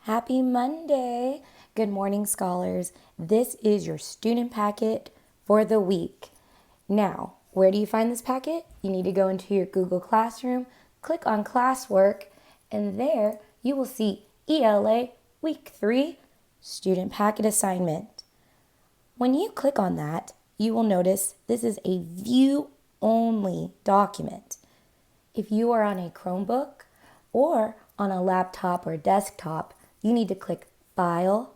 Happy Monday. Good morning, scholars. This is your student packet for the week. Now, where do you find this packet? You need to go into your Google Classroom, click on classwork, and there you will see ELA Week 3 Student Packet Assignment. When you click on that, you will notice this is a view-only document. If you are on a Chromebook or on a laptop or desktop, you need to click File,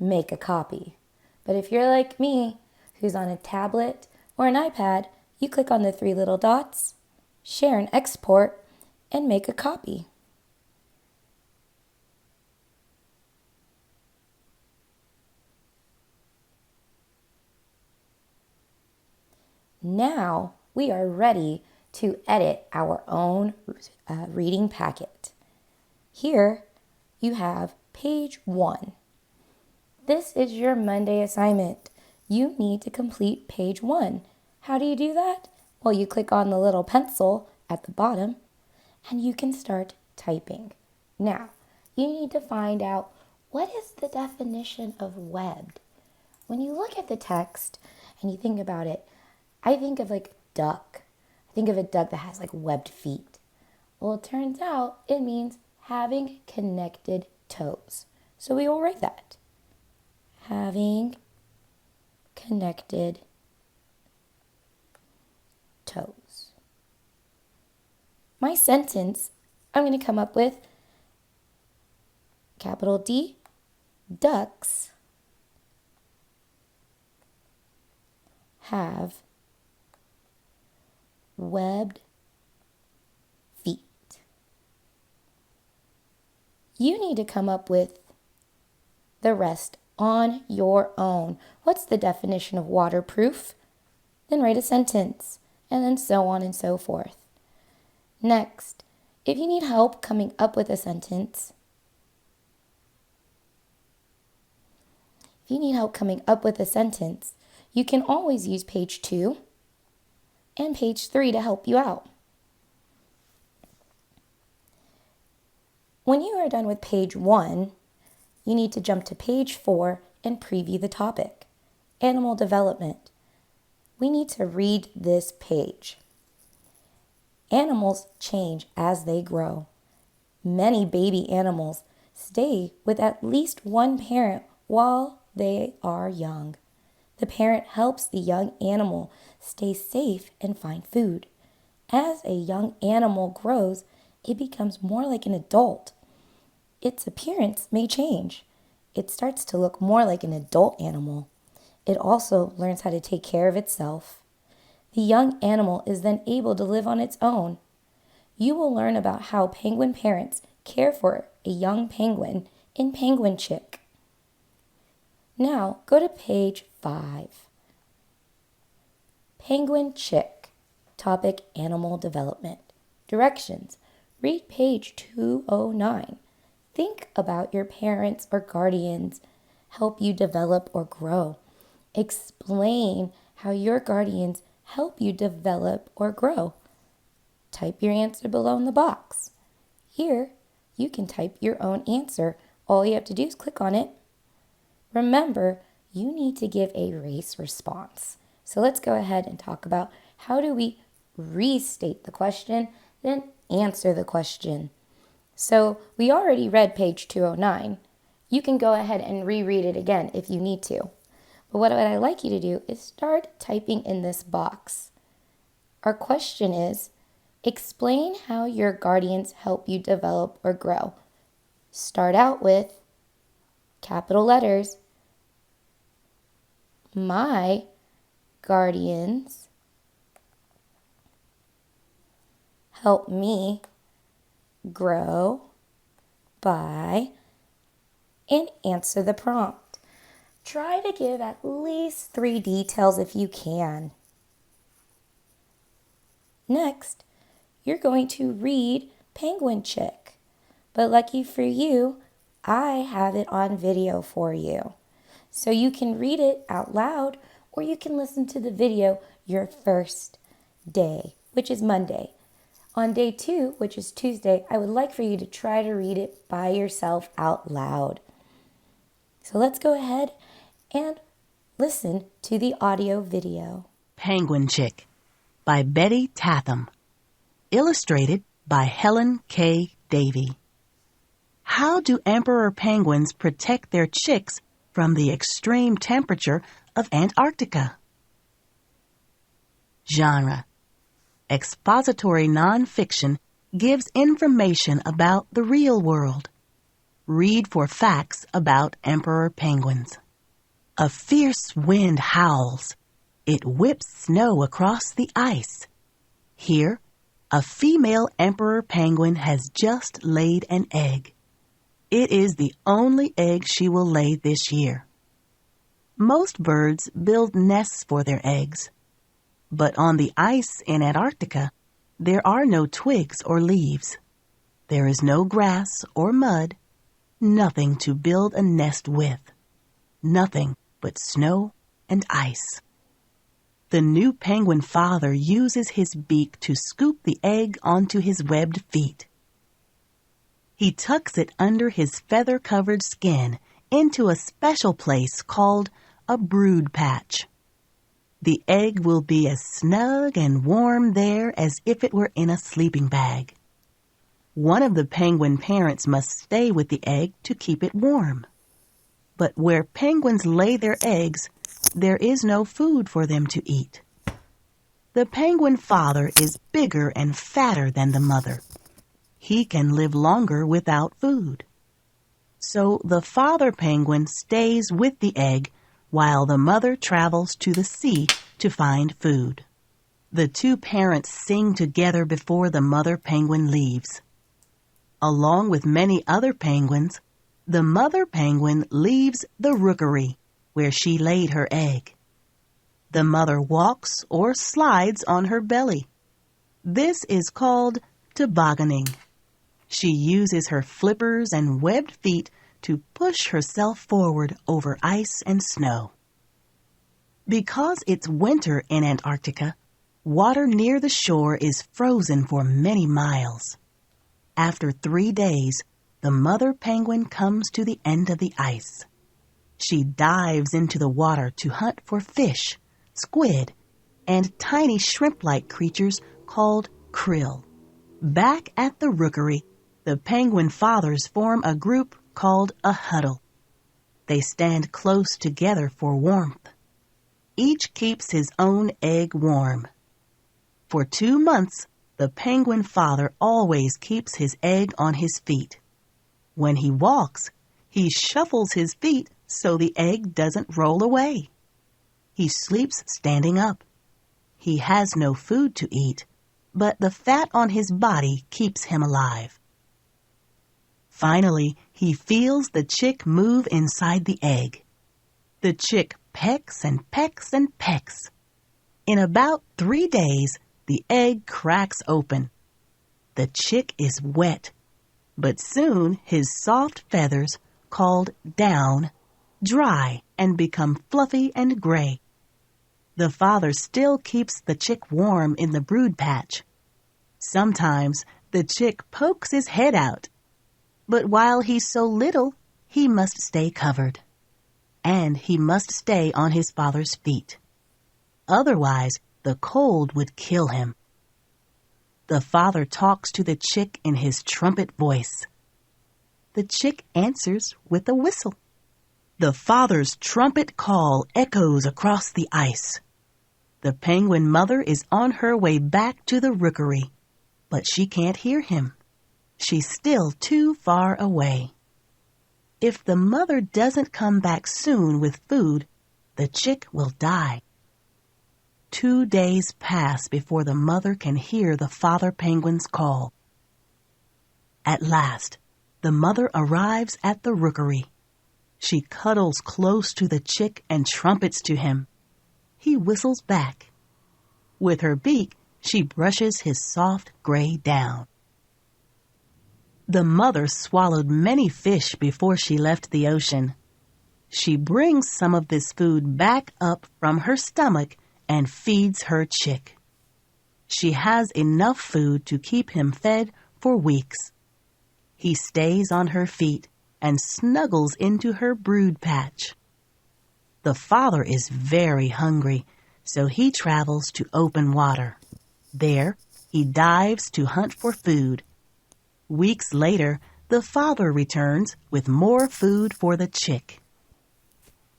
Make a Copy. But if you're like me, who's on a tablet or an iPad, you click on the three little dots, Share and Export, and make a copy. Now we are ready to edit our own reading packet. Here you have page 1. This is your Monday assignment. You need to complete page 1. How do you do that? Well, you click on the little pencil at the bottom and you can start typing. Now, you need to find out what is the definition of webbed. When you look at the text and you think about it, I think of like duck. I think of a duck that has like webbed feet. Well, it turns out it means having connected toes. So we will write that. Having connected toes. My sentence, I'm going to come up with capital D, ducks have webbed feet. You need to come up with the rest on your own. What's the definition of waterproof? Then write a sentence, and then so on and so forth. Next, if you need help coming up with a sentence, you can always use page 2 and page 3 to help you out. When you are done with page 1, you need to jump to page 4 and preview the topic, animal development. We need to read this page. Animals change as they grow. Many baby animals stay with at least one parent while they are young. The parent helps the young animal stay safe and find food. As a young animal grows, it becomes more like an adult. Its appearance may change. It starts to look more like an adult animal. It also learns how to take care of itself. The young animal is then able to live on its own. You will learn about how penguin parents care for a young penguin in Penguin Chick. Now go to page 5. Penguin Chick, topic animal development. Directions. Read page 209. Think about your parents or guardians help you develop or grow. Explain how your guardians help you develop or grow. Type your answer below in the box. Here, you can type your own answer. All you have to do is click on it. Remember, you need to give a race response. So let's go ahead and talk about how do we restate the question, then answer the question. So we already read page 209. You can go ahead and reread it again if you need to. But what I'd like you to do is start typing in this box. Our question is, explain how your guardians help you develop or grow. Start out with capital letters. My guardians help me grow by, and answer the prompt. Try to give at least 3 details if you can. Next, you're going to read Penguin Chick. But lucky for you, I have it on video for you. So you can read it out loud or you can listen to the video your first day, which is Monday. On day 2, which is Tuesday, I would like for you to try to read it by yourself out loud. So let's go ahead and listen to the audio video. Penguin Chick by Betty Tatham. Illustrated by Helen K. Davey. How do emperor penguins protect their chicks from the extreme temperature of Antarctica? Genre: expository nonfiction gives information about the real world. Read for facts about emperor penguins. A fierce wind howls. It whips snow across the ice. Here, a female emperor penguin has just laid an egg. It is the only egg she will lay this year. Most birds build nests for their eggs. But on the ice in Antarctica, there are no twigs or leaves. There is no grass or mud, nothing to build a nest with. Nothing but snow and ice. The new penguin father uses his beak to scoop the egg onto his webbed feet. He tucks it under his feather-covered skin into a special place called a brood patch. The egg will be as snug and warm there as if it were in a sleeping bag. One of the penguin parents must stay with the egg to keep it warm. But where penguins lay their eggs, there is no food for them to eat. The penguin father is bigger and fatter than the mother. He can live longer without food. So the father penguin stays with the egg while the mother travels to the sea to find food. The two parents sing together before the mother penguin leaves. Along with many other penguins, the mother penguin leaves the rookery where she laid her egg. The mother walks or slides on her belly. This is called tobogganing. She uses her flippers and webbed feet to push herself forward over ice and snow. Because it's winter in Antarctica, water near the shore is frozen for many miles. After 3 days, the mother penguin comes to the end of the ice. She dives into the water to hunt for fish, squid, and tiny shrimp-like creatures called krill. Back at the rookery, the penguin fathers form a group called a huddle. They stand close together for warmth. Each keeps his own egg warm. For 2 months, the penguin father always keeps his egg on his feet. When he walks, he shuffles his feet so the egg doesn't roll away. He sleeps standing up. He has no food to eat, but the fat on his body keeps him alive. Finally, he feels the chick move inside the egg. The chick pecks and pecks and pecks. In about 3 days, the egg cracks open. The chick is wet, but soon his soft feathers, called down, dry and become fluffy and gray. The father still keeps the chick warm in the brood patch. Sometimes the chick pokes his head out. But while he's so little, he must stay covered. And he must stay on his father's feet. Otherwise, the cold would kill him. The father talks to the chick in his trumpet voice. The chick answers with a whistle. The father's trumpet call echoes across the ice. The penguin mother is on her way back to the rookery, but she can't hear him. She's still too far away. If the mother doesn't come back soon with food, the chick will die. 2 days pass before the mother can hear the father penguin's call. At last, the mother arrives at the rookery. She cuddles close to the chick and trumpets to him. He whistles back. With her beak, she brushes his soft gray down. The mother swallowed many fish before she left the ocean. She brings some of this food back up from her stomach and feeds her chick. She has enough food to keep him fed for weeks. He stays on her feet and snuggles into her brood patch. The father is very hungry, so he travels to open water. There, he dives to hunt for food. Weeks later, the father returns with more food for the chick.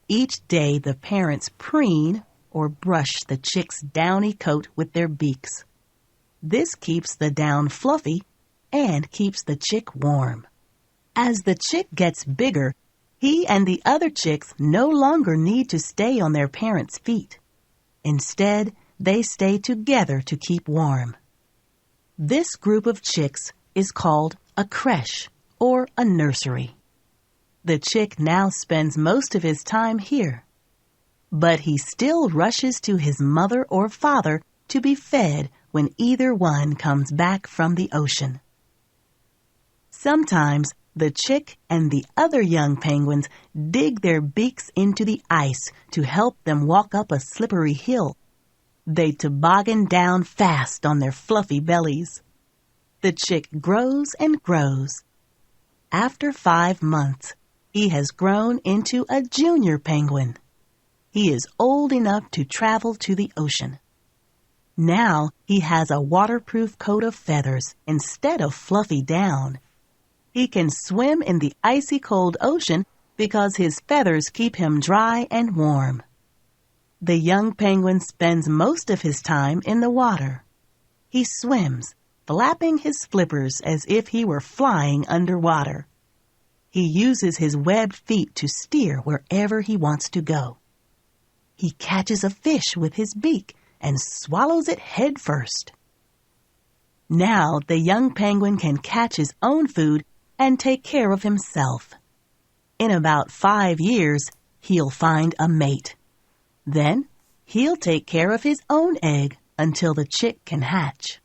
Each day, the parents preen or brush the chick's downy coat with their beaks. This keeps the down fluffy and keeps the chick warm. As the chick gets bigger, he and the other chicks no longer need to stay on their parents' feet. Instead, they stay together to keep warm. This group of chicks is called a creche or a nursery. The chick now spends most of his time here, but he still rushes to his mother or father to be fed when either one comes back from the ocean. Sometimes the chick and the other young penguins dig their beaks into the ice to help them walk up a slippery hill. They toboggan down fast on their fluffy bellies. The chick grows and grows. After 5 months, he has grown into a junior penguin. He is old enough to travel to the ocean. Now he has a waterproof coat of feathers instead of fluffy down. He can swim in the icy cold ocean because his feathers keep him dry and warm. The young penguin spends most of his time in the water. He swims, flapping his flippers as if he were flying underwater. He uses his webbed feet to steer wherever he wants to go. He catches a fish with his beak and swallows it head first. Now the young penguin can catch his own food and take care of himself. In about 5 years, he'll find a mate. Then, he'll take care of his own egg until the chick can hatch.